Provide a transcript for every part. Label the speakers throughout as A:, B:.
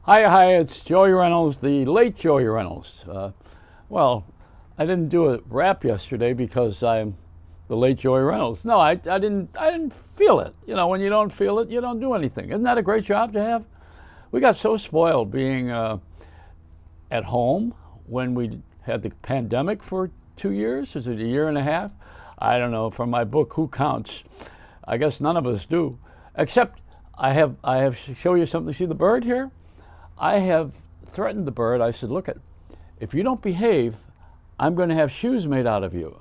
A: Hi, it's Joey Reynolds, the late Joey Reynolds. Well, I didn't do a rap yesterday because I'm the late Joey Reynolds. No, I didn't feel it. You know, when you don't feel it, you don't do anything. Isn't that a great job to have? We got so spoiled being at home when we had the pandemic for 2 years. Is it a year and a half? I don't know. From my book, Who Counts? I guess none of us do, except I have to show you something. See the bird here? I have threatened the bird. I said, look, if you don't behave, I'm going to have shoes made out of you.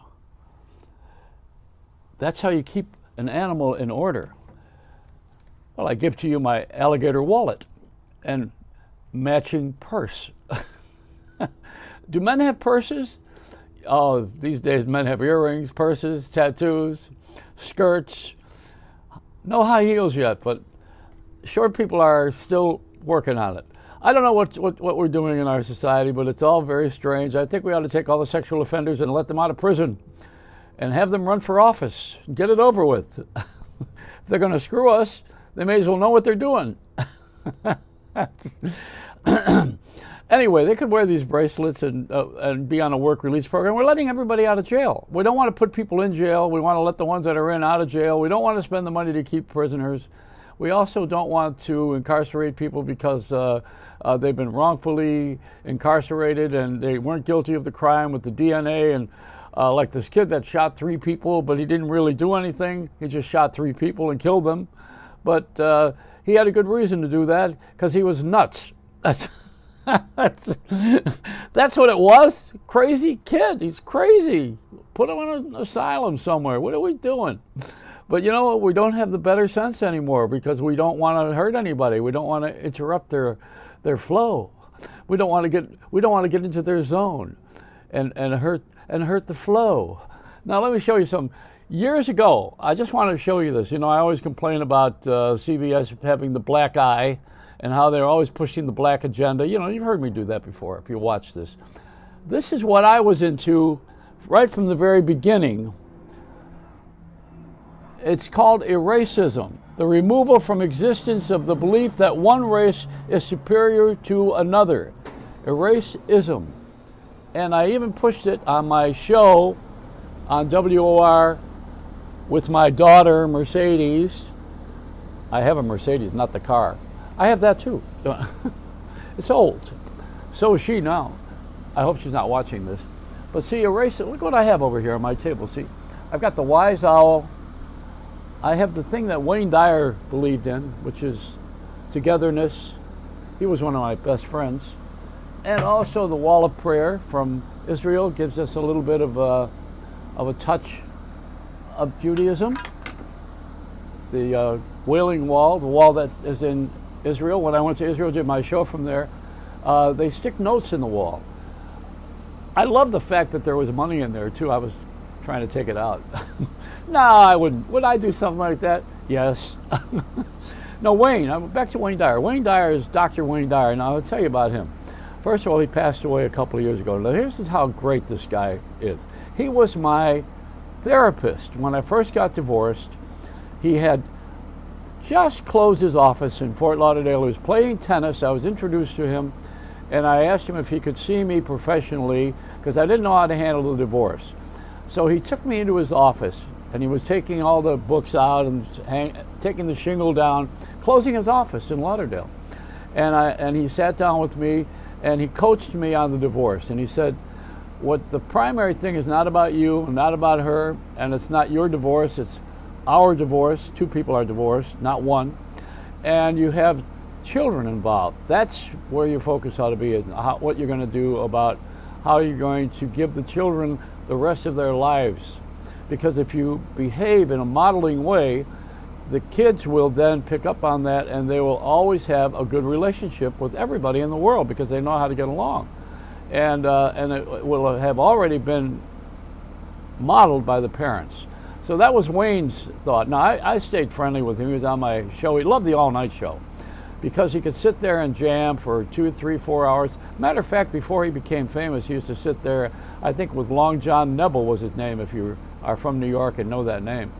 A: That's how you keep an animal in order. Well, I give to you my alligator wallet and matching purse. Do men have purses? Oh, these days men have earrings, purses, tattoos, skirts. No high heels yet, but short people are still working on it. I don't know what we're doing in our society, but it's all very strange. I think we ought to take all the sexual offenders and let them out of prison and have them run for office and get it over with. If they're going to screw us, they may as well know what they're doing. Anyway, they could wear these bracelets and be on a work release program. We're letting everybody out of jail. We don't want to put people in jail. We want to let the ones that are in out of jail. We don't want to spend the money to keep prisoners. We also don't want to incarcerate people because they've been wrongfully incarcerated and they weren't guilty of the crime with the DNA. And like this kid that shot 3 people, but he didn't really do anything. He just shot 3 people and killed them. But he had a good reason to do that because he was nuts. That's what it was. Crazy kid. He's crazy. Put him in an asylum somewhere. What are we doing? But you know what? We don't have the better sense anymore because we don't want to hurt anybody. We don't want to interrupt their flow. We don't want to get into their zone and hurt the flow. Now let me show you some. Years ago, I just wanted to show you this. You know, I always complain about CBS having the black eye and how they're always pushing the black agenda. You know, you've heard me do that before if you watch this. This is what I was into right from the very beginning. It's called Eracism, the removal from existence of the belief that one race is superior to another. Eracism. And I even pushed it on my show on WOR with my daughter, Mercedes. I have a Mercedes, not the car. I have that too. It's old. So is she now. I hope she's not watching this. But see, Erace, look what I have over here on my table. See, I've got the wise owl. I have the thing that Wayne Dyer believed in, which is togetherness. He was one of my best friends. And also the wall of prayer from Israel gives us a little bit of a touch of Judaism. The Wailing Wall, the wall that is in Israel. When I went to Israel, did my show from there, they stick notes in the wall. I love the fact that there was money in there too. I was trying to take it out. No, I wouldn't. Would I do something like that? Yes. No, Wayne. I'm back to Wayne Dyer. Wayne Dyer is Dr. Wayne Dyer. Now I'll tell you about him. First of all, he passed away a couple of years ago. Now here's how great this guy is. He was my therapist when I first got divorced. He had just closed his office in Fort Lauderdale. He was playing tennis. I was introduced to him, and I asked him if he could see me professionally because I didn't know how to handle the divorce. So he took me into his office, and he was taking all the books out and taking the shingle down, closing his office in Lauderdale. And he sat down with me, and he coached me on the divorce. And he said, what the primary thing is not about you, not about her, and it's not your divorce, it's our divorce. 2 people are divorced, not one. And you have children involved. That's where your focus ought to be, is what you're going to do about how you're going to give the children the rest of their lives. Because if you behave in a modeling way, the kids will then pick up on that, and they will always have a good relationship with everybody in the world because they know how to get along. And it will have already been modeled by the parents. So that was Wayne's thought. Now, I stayed friendly with him. He was on my show. He loved the all-night show because he could sit there and jam for 2, 3, 4 hours. Matter of fact, before he became famous, he used to sit there, I think with Long John Nebel was his name, if you are from New York and know that name.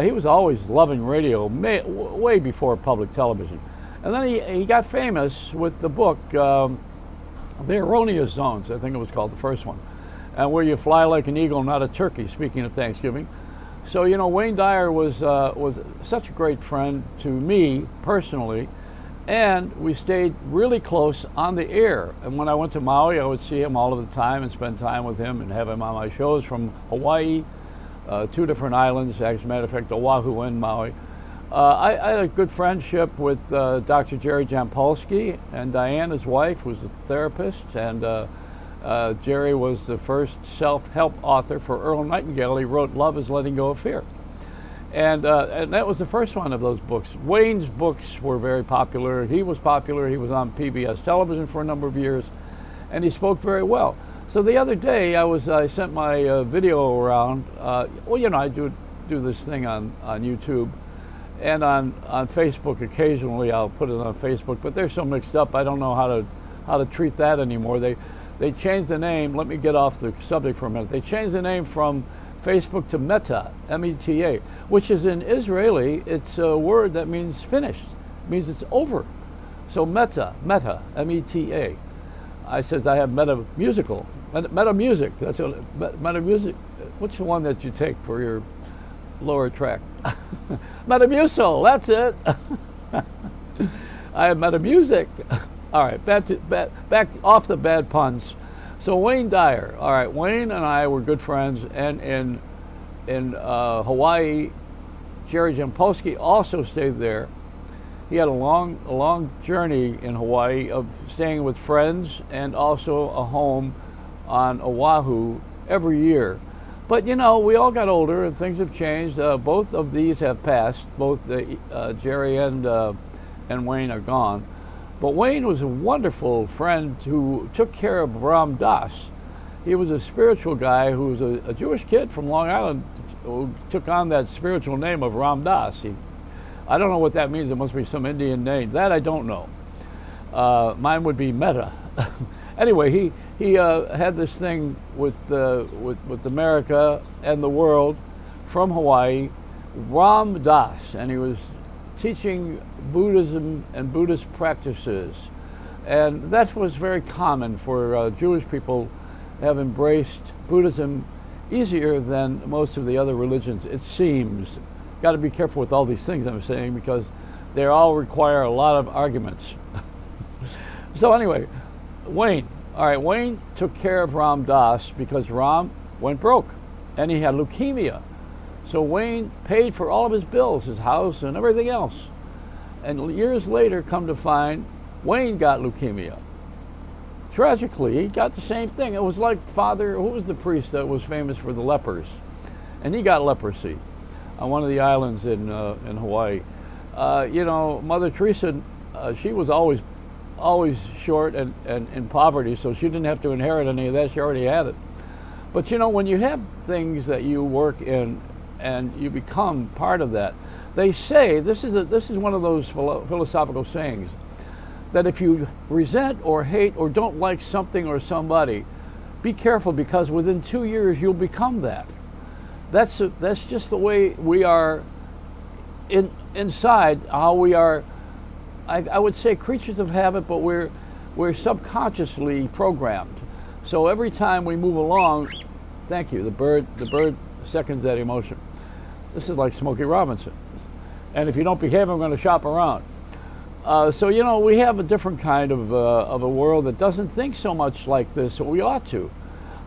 A: He was always loving radio, way before public television. And then he got famous with the book, The Erroneous Zones, I think it was called, the first one, and where you fly like an eagle, not a turkey, speaking of Thanksgiving. So, you know, Wayne Dyer was such a great friend to me personally, and we stayed really close on the air. And when I went to Maui, I would see him all of the time and spend time with him and have him on my shows from Hawaii, 2 different islands, as a matter of fact, Oahu and Maui. I had a good friendship with Dr. Jerry Jampolsky and Diane, his wife, who's a therapist, and Jerry was the first self-help author for Earl Nightingale. He wrote Love is Letting Go of Fear. And that was the first one of those books. Wayne's books were very popular. He was popular. He was on PBS television for a number of years, and he spoke very well. So the other day, I sent my video around. Well, you know, I do this thing on YouTube. And on Facebook occasionally I'll put it on Facebook, but they're so mixed up I don't know how to treat that anymore. They changed the name. Let me get off the subject for a minute. They changed the name from Facebook to Meta, M-E-T-A, which is in Israeli. It's a word that means finished. It means it's over. So Meta, M-E-T-A. I said I have Meta Music. That's a Meta Music. Which one that you take for your lower track? Metamucil, that's it. I have Metamusic. All right, back off the bad puns. So Wayne Dyer. All right, Wayne and I were good friends, and in Hawaii, Jerry Jampolsky also stayed there. He had a long journey in Hawaii of staying with friends and also a home on Oahu every year. But you know, we all got older and things have changed. Both of these have passed. Both Jerry and Wayne are gone. But Wayne was a wonderful friend who took care of Ram Dass. He was a spiritual guy who was a Jewish kid from Long Island who took on that spiritual name of Ram Dass. I don't know what that means. It must be some Indian name. That I don't know. Mine would be Meta. Anyway, he had this thing with America and the world from Hawaii, Ram Dass, and he was teaching Buddhism and Buddhist practices. And that was very common for Jewish people to have embraced Buddhism easier than most of the other religions, it seems. Got to be careful with all these things I'm saying because they all require a lot of arguments. So anyway, Wayne. All right, Wayne took care of Ram Dass because Ram went broke and he had leukemia. So Wayne paid for all of his bills, his house and everything else. And years later, come to find, Wayne got leukemia. Tragically, he got the same thing. It was like who was the priest that was famous for the lepers? And he got leprosy on one of the islands in Hawaii. You know, Mother Teresa, she was always short and in poverty, so she didn't have to inherit any of that. She already had it. But you know, when you have things that you work in and you become part of that, they say, this is one of those philosophical sayings, that if you resent or hate or don't like something or somebody, be careful because within 2 years you'll become that. That's just the way we are inside, how we are. I would say creatures of habit, but we're subconsciously programmed. So every time we move along, thank you, the bird seconds that emotion. This is like Smokey Robinson. And if you don't behave, I'm going to shop around. So you know, we have a different kind of a world that doesn't think so much like this, but we ought to.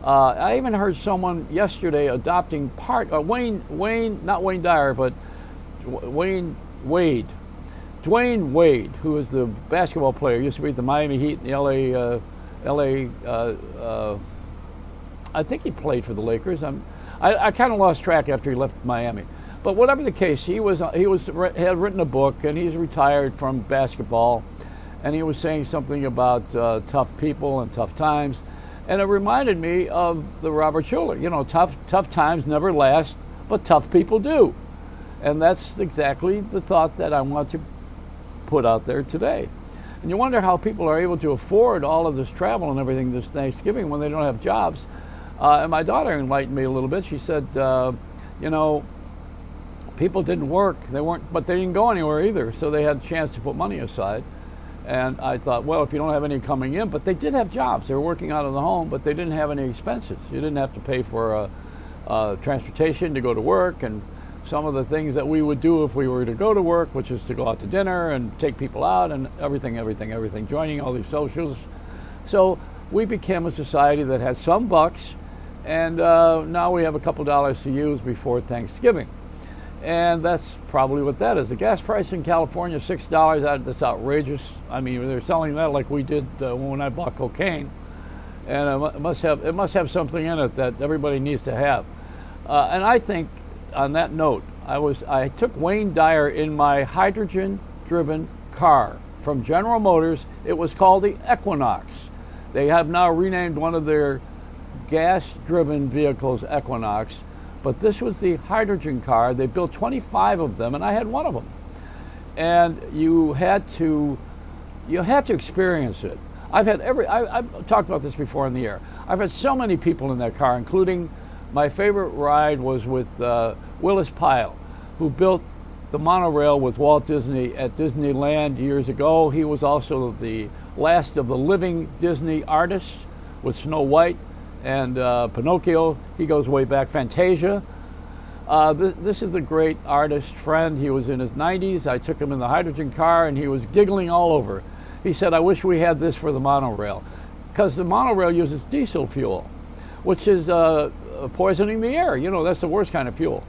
A: I even heard someone yesterday adopting Wayne, not Wayne Dyer, but Dwayne Wade, who was the basketball player, used to be at the Miami Heat in the LA. I think he played for the Lakers. I kind of lost track after he left Miami. But whatever the case, he had written a book, and he's retired from basketball, and he was saying something about tough people and tough times, and it reminded me of the Robert Schuller. You know, tough times never last, but tough people do, and that's exactly the thought that I want to put out there today. And you wonder how people are able to afford all of this travel and everything this Thanksgiving when they don't have jobs. And my daughter enlightened me a little bit. She said, you know, people didn't work. But they didn't go anywhere either. So they had a chance to put money aside. And I thought, well, if you don't have any coming in, but they did have jobs. They were working out of the home, but they didn't have any expenses. You didn't have to pay for transportation to go to work, and some of the things that we would do if we were to go to work, which is to go out to dinner and take people out and everything, joining all these socials. So we became a society that had some bucks, and now we have a couple dollars to use before Thanksgiving. And that's probably what that is. The gas price in California, $6, that's outrageous. I mean, they're selling that like we did when I bought cocaine. And it must have something in it that everybody needs to have. And I think, on that note, I took Wayne Dyer in my hydrogen-driven car from General Motors. It was called the Equinox. They have now renamed one of their gas-driven vehicles Equinox. But this was the hydrogen car. They built 25 of them, and I had one of them. And you had to experience it. I've talked about this before in the air. I've had so many people in that car, including my favorite ride was with Willis Pyle, who built the monorail with Walt Disney at Disneyland years ago. He was also the last of the living Disney artists with Snow White and Pinocchio. He goes way back. Fantasia. This is a great artist friend. He was in his 90s. I took him in the hydrogen car, and he was giggling all over. He said, I wish we had this for the monorail, because the monorail uses diesel fuel, which is poisoning the air. You know, that's the worst kind of fuel,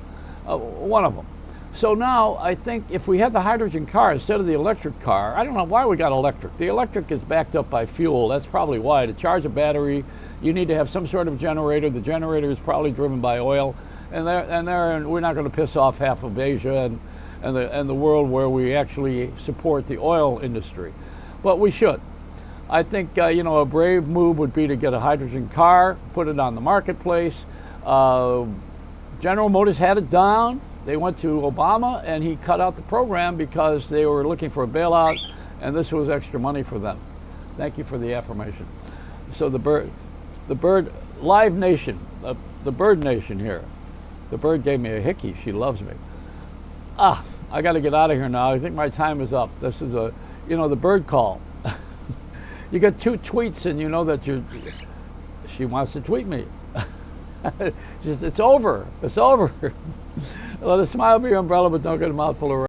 A: one of them. So now I think if we had the hydrogen car instead of the electric car, I don't know why we got electric. The electric is backed up by fuel. That's probably why. To charge a battery, you need to have some sort of generator. The generator is probably driven by oil, and we're not going to piss off half of Asia and the world where we actually support the oil industry. But we should. I think a brave move would be to get a hydrogen car, put it on the marketplace. General Motors had it down. They went to Obama, and he cut out the program because they were looking for a bailout, and this was extra money for them. Thank you for the affirmation. So the bird, Live Nation, the Bird Nation here. The bird gave me a hickey. She loves me. I got to get out of here now. I think my time is up. This is the bird call. You get 2 tweets, and you know that she wants to tweet me. It's over. It's over. Let a smile be your umbrella, but don't get a mouthful of